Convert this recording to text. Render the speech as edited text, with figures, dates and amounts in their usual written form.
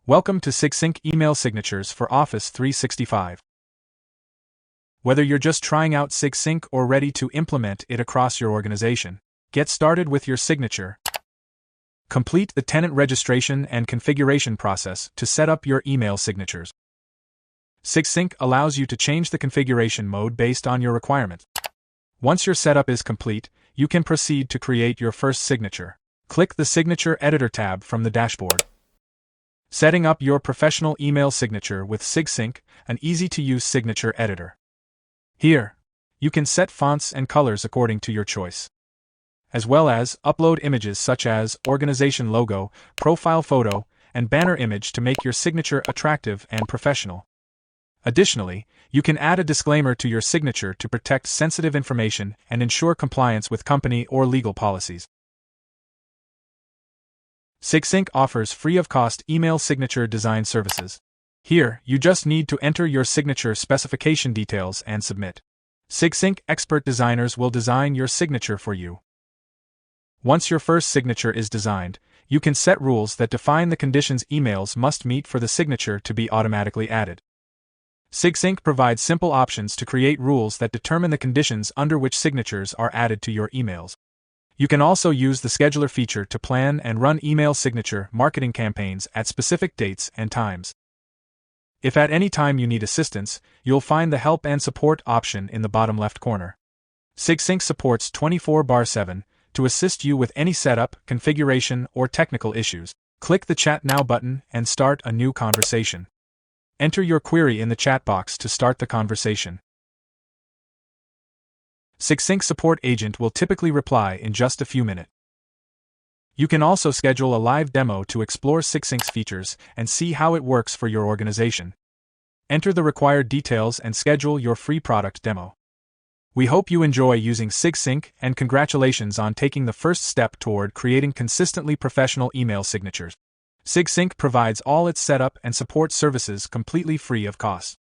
Welcome to Sigsync Email Signatures for Office 365. Whether you're just trying out Sigsync or ready to implement it across your organization, get started with your signature. Complete the tenant registration and configuration process to set up your email signatures. Sigsync allows you to change the configuration mode based on your requirements. Once your setup is complete, you can proceed to create your first signature. Click the Signature Editor tab from the dashboard. Setting up your professional email signature with Sigsync, an easy-to-use signature editor. Here, you can set fonts and colors according to your choice, as well as upload images such as organization logo, profile photo, and banner image to make your signature attractive and professional. Additionally, you can add a disclaimer to your signature to protect sensitive information and ensure compliance with company or legal policies. Sigsync offers free-of-cost email signature design services. Here, you just need to enter your signature specification details and submit. Sigsync expert designers will design your signature for you. Once your first signature is designed, you can set rules that define the conditions emails must meet for the signature to be automatically added. Sigsync provides simple options to create rules that determine the conditions under which signatures are added to your emails. You can also use the scheduler feature to plan and run email signature marketing campaigns at specific dates and times. If at any time you need assistance, you'll find the Help and Support option in the bottom left corner. Sigsync supports 24/7 to assist you with any setup, configuration, or technical issues. Click the Chat Now button and start a new conversation. Enter your query in the chat box to start the conversation. Sigsync support agent will typically reply in just a few minutes. You can also schedule a live demo to explore Sigsync's features and see how it works for your organization. Enter the required details and schedule your free product demo. We hope you enjoy using Sigsync and congratulations on taking the first step toward creating consistently professional email signatures. Sigsync provides all its setup and support services completely free of cost.